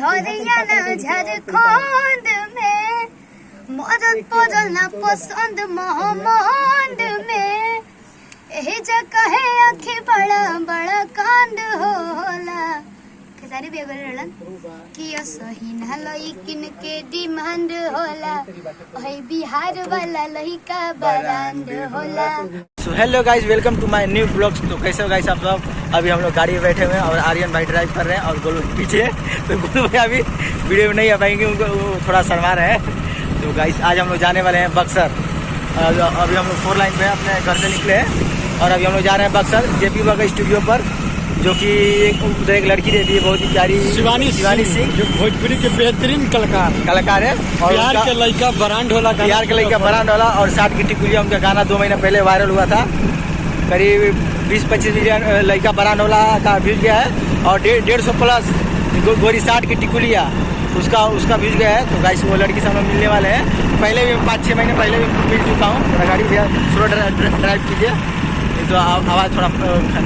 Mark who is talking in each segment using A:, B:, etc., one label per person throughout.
A: हरियाणा झारखंड में मरद पड़ल ना पसंद महमंड में यही जगह है आखिर बड़ा बड़ा कांड होला खेसारी भी अगर रहलन कि असही ना लइकिन के डिमांड होला ओही बिहार वाला लइका ब्रांड होला।
B: So hello guys, welcome to my new blogs. तो कैसे हो गाइस आप सब? अभी हम लोग गाड़ी में बैठे हुए हैं और आर्यन भाई ड्राइव कर रहे हैं और गोलू पीछे। तो गोलू भाई अभी वीडियो में नहीं आ पाएंगे, उनको वो थोड़ा शर्मा रहे हैं। तो गाइस आज हम लोग जाने वाले हैं बक्सर। अभी हम लोग 4 लाइन पे अपने घर से निकले हैं और अभी हम लोग जा रहे हैं बक्सर जेपी बाबा स्टूडियो पर, जो कि उधर एक लड़की रहती है बहुत ही प्यारी, शिवानी सिंह, जो भोजपुरी के बेहतरीन कलाकार है और
C: बिहार के लड़का ब्रांड होला,
B: बिहार के लड़का ब्रांड होला। और 60 की टिकुलिया उनका गाना 2 महीना पहले वायरल हुआ था। करीब 20-25 मिलियन लड़का ब्रांड होला का व्यूज गया है और 150 प्लस गोरी 60 की टिकुलिया उसका व्यूज गया है। तो गाइस वो लड़की से हम लोग मिलने वाले हैं। पहले भी 5-6 महीने पहले भी मिल चुका हूँ। थोड़ा गाड़ी भैया स्लो ड्राइव कीजिए, तो आवाज़ थोड़ा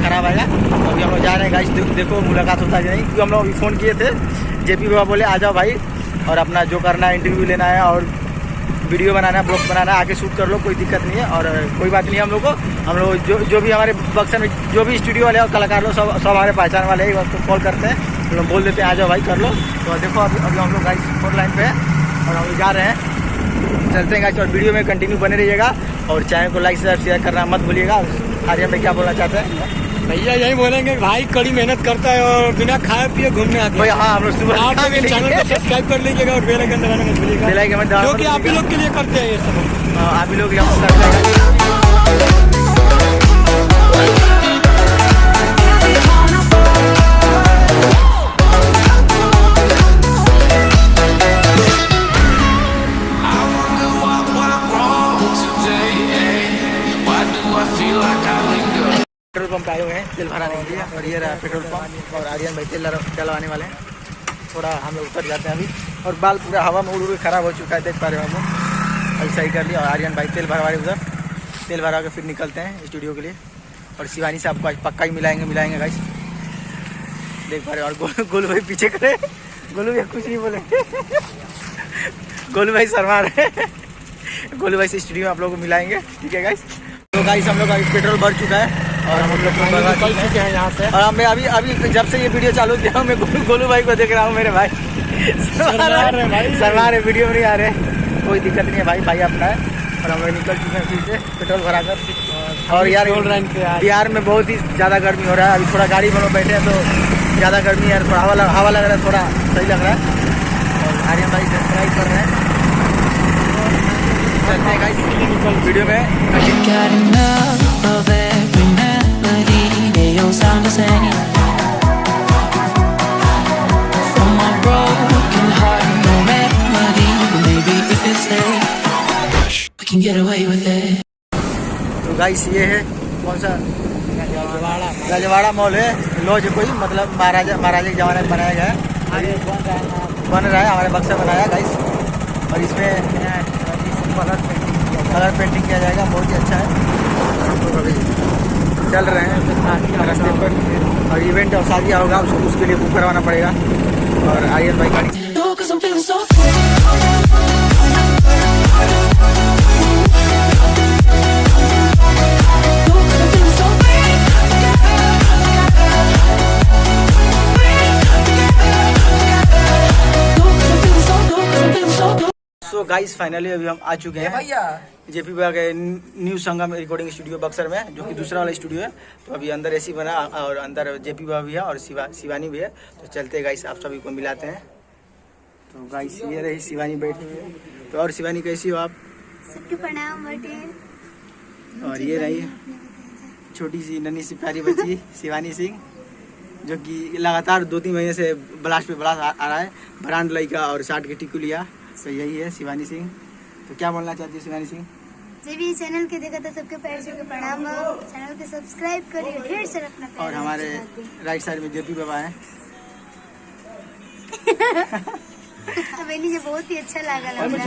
B: खराब आएगा। तो अभी हम लोग जा रहे हैं गाइस, देखो मुलाकात होता है नहीं, क्योंकि हम लोग अभी फ़ोन किए थे। जेपी बाबा बोले आ जाओ भाई और अपना जो करना है, इंटरव्यू लेना है और वीडियो बनाना है, ब्लॉग बनाना है, आके शूट कर लो, कोई दिक्कत नहीं है। और कोई बात नहीं, हम लोग जो भी हमारे बक्सर में जो भी स्टूडियो वाले और कलाकार लोग सब हमारे पहचान वाले हैं, तो कॉल करते हैं, तो लोग बोल देते हैं आ जाओ भाई कर लो। तो देखो अभी हम लोग गाइस 4 लाइन पे हैं और हम लोग जा रहे हैं, चलते हैं गाइस। और वीडियो में कंटिन्यू बने रहिएगा और चैनल को लाइक शेयर करना मत भूलिएगा। आर्यन भाई क्या बोलना चाहते हैं?
C: भैया यही बोलेंगे, भाई कड़ी मेहनत करता है और दुनिया खाए पिए घूमने आते हैं।
B: हाँ, हम लोग सुबह
C: आप लोग चैनल को सब्सक्राइब कर लीजिएगा और बेल आइकन दबाना मत भूलिएगा, जो कि आप ही लोग के लिए करते हैं ये सब।
B: आप ही लोग यहाँ करते हैं। पेट्रोल पंप आए हुए हैं तेल भराने के लिए और ये रहा पेट्रोल पंप और आर्यन भाई तेल डलवाने वाले हैं। थोड़ा हम लोग उतर जाते हैं अभी और बाल पूरा हवा में उड़ उड़ खराब हो चुका है, देख पा रहे हो हम लोग। अभी सही कर लिया और आर्यन भाई तेल भरवा रहे उधर, तेल भरवा के फिर निकलते हैं स्टूडियो के लिए। और शिवानी से आपको आज पक्का ही मिलाएंगे गाइस, देख पा रहे हो। और गोलू भाई पीछे खड़े, गोलू भाई कुछ नहीं बोलेंगे, गोलू भाई शर्मा रहे। गोलू भाई से स्टूडियो में आप लोगों को मिलाएंगे, ठीक है गाइस। तो गाइस हम लोग का पेट्रोल भर चुका है और हम लोग निकल चुके हैं यहाँ से। और हमें अभी जब से ये वीडियो चालू किया मैं गोलू भाई को देख रहा हूँ, मेरे भाई शर्मा रहे, वीडियो में नहीं आ रहे। कोई दिक्कत नहीं है भाई अपना है। और हम लोग निकल चुके हैं फिर से पेट्रोल भरा कर। और यार बिहार में बहुत ही ज़्यादा गर्मी हो रहा है। अभी थोड़ा गाड़ी में लोग बैठे हैं तो ज़्यादा गर्मी है, थोड़ा हवा लग रहा है, थोड़ा सही लग रहा है। और आर्यन भाई ड्राइव कर रहे हैं, चलते हैं गाइस वीडियो में।
D: Sound the same from my broken heart, no remedy. Maybe if it's there, we can get away with it.
B: तो गाइस ये है कौन सा रजवाड़ा मॉल है, लॉज कोई मतलब महाराजा के ज़माने में बनाया गया है, बन रहा है, हमारे बक्सर बनाया गाइस। और इसमें कलर पेंटिंग किया जाएगा, बहुत ही अच्छा है। हम लोग अभी चल रहे हैं रास्ते पर और इवेंट और शादियाँ होगा, उसके लिए बुक करवाना पड़ेगा। और आर्यन भाई गाड़ी तो गाइस फाइनली अभी हम आ चुके हैं जेपी बाबा के न्यू संगम रिकॉर्डिंग स्टूडियो बक्सर में, जो कि दूसरा वाला स्टूडियो है। तो अभी अंदर एसी बना और अंदर जेपी बाबा भी है और शिवानी भी है। तो चलते गाइस आप सभी को मिलाते हैं। तो गाइस ये रही शिवानी बैठी हुई है। तो और शिवानी कैसी हो आप?
A: सबके प्रणाम बटे।
B: और ये रही छोटी सी नन्ही सी प्यारी बच्ची शिवानी सिंह, जो कि लगातार 2-3 महीने से ब्लास्ट पे ब्लास्ट आ रहा है, ब्रांड लड़का और 60 की टिकुलिया। तो यही है शिवानी सिंह। तो क्या बोलना चाहती है शिवानी सिंह?
A: जो भी चैनल के देखा था सबके पैर छू के प्रणाम, चैनल को सब्सक्राइब करिए, ढेर सारा अपना प्यार।
B: और हमारे राइट साइड में जेपी बाबा है।
A: तो बेनी जी बहुत ही अच्छा लगा
B: अपने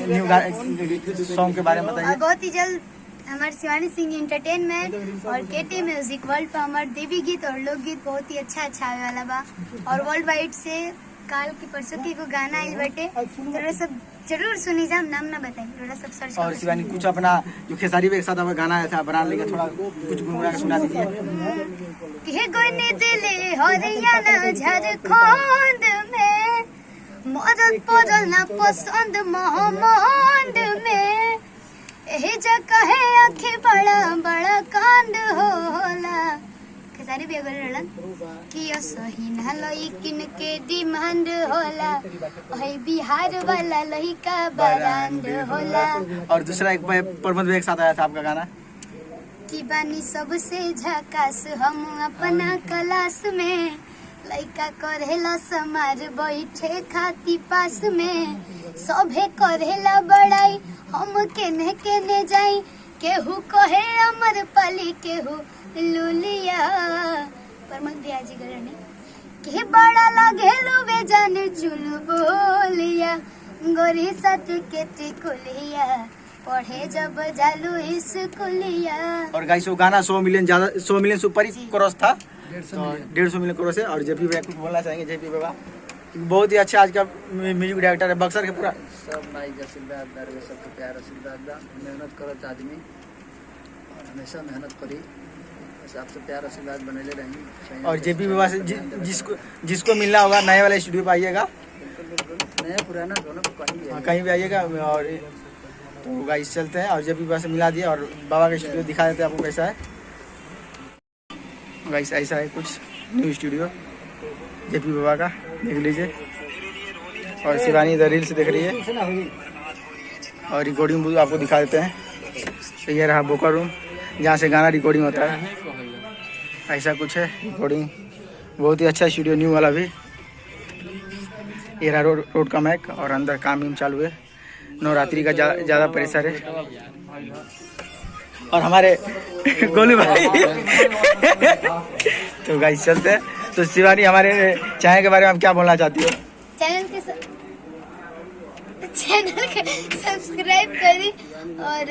B: न्यू सॉन्ग के बारे में बताइए।
A: बहुत ही जल्द हमारे शिवानी सिंह एंटरटेनमेंट और केटी म्यूजिक वर्ल्ड पर हमारे देवी गीत और लोकगीत बहुत ही अच्छा आवे वाला बा। और वर्ल्ड वाइड से काल की परसों की एगो गाना आइल बाटे, थोड़ा सब जरूर सुनी जाम, नाम ना बताई, थोड़ा सब सर्च
B: और
A: कर।
B: शिवानी कुछ अपना जो खेसारी के साथ गाना आया था बना लेके थोड़ा कुछ गुनगुना के सुना दीजिए।
A: के गोनी दिले हरियाणा झारखंड में, मदद पड़ल ना पसंद महामंड में, एही जगह है आखी बड़ा बड़ा कांड होला। खेसारी भी अगर रहलन कि असही ना लइकिन के डिमांड होला, ओही बिहार वाला लइका बरांड होला।
B: और दूसरा एक प्रमोद भाई के साथ आया था आपका गाना
A: की बानी सबसे झकास हम अपना क्लास में, लइका करेला समाज बैठे खाती पास में, सभे करेला बड़ाई हम केने केने जाई, केहू कहे अमर पाली केहू लुलिया। प्रमोद भैया जी गरने के बड़ा लगे लुबे जान जुल बोलिया, गोरी सट के टिकुलिया, पढ़े जब जालू स्कूलिया।
B: और गाइस वो गाना 100 मिलियन से ऊपर ही क्रॉस था, 150 मिलियन क्रॉस है। और जेपी भैया कुछ बोलना चाहेंगे? जेपी बाबा बहुत ही अच्छा आज का म्यूजिक डायरेक्टर है बक्सर के पूरा।
E: सब माई के आशीर्वाद दार सबके प्यार आशीर्वाद बा, मेहनत करत आदमी और हमेशा मेहनत करी, बस आपसे प्यार आशीर्वाद बनेले रही।
B: और जेपी बाबा से जिसको मिलना होगा नए वाले स्टूडियो पे आइएगा,
E: नया पुराना दोनों
B: कहीं भी आइएगा। और तो गाइस चलते हैं और जेपी बाबा से मिला दिया और बाबा का स्टूडियो दिखा देते हैं आपको कैसा है। गाइस ऐसा है कुछ न्यू स्टूडियो जेपी बाबा का, देख लीजिए। और शिवानी इधर रील्स देख रही है और रिकॉर्डिंग बूथ आपको दिखा देते हैं। तो ये रहा बोकर रूम जहाँ से गाना रिकॉर्डिंग होता है, ऐसा कुछ है रिकॉर्डिंग। बहुत ही अच्छा स्टूडियो न्यू वाला भी। ये रहा रोड का मैक और अंदर काम चालू है। नवरात्रि का ज़्यादा प्रेशर है। और हमारे गोलू भाई तो गाइस चलते हैं। तो शिवानी हमारे चाय के बारे में आप क्या बोलना चाहती हो?
A: चैनल के सब्सक्राइब करी और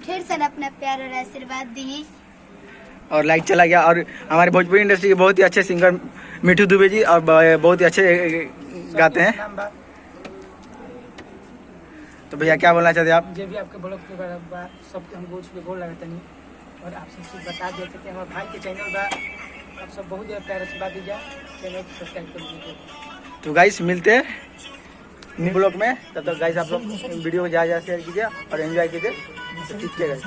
A: ढेर सारा अपना प्यार और आशीर्वाद दी।
B: और लाइक चला गया। और हमारे भोजपुरी इंडस्ट्री के बहुत ही अच्छे सिंगर मिठू दुबे जी और बहुत ही अच्छे गाते हैं। तो भैया क्या बोलना चाहते हैं आप?
F: जो भी आपके ब्लॉग के बारे सबके हम गोल लगाते नहीं और आप सबसे बता देते कि हमारे भाई के चैनल बा, आप सब बहुत ज़्यादा प्यार से बात दीजिए, चैनल को सब्सक्राइब कर दीजिए। तो
B: गाइस मिलते हैं न्यू ब्लॉग में, तब तक गाइस आप लोग वीडियो को ज़्यादा शेयर कीजिए और एंजॉय कीजिए। ठीक है गाइस।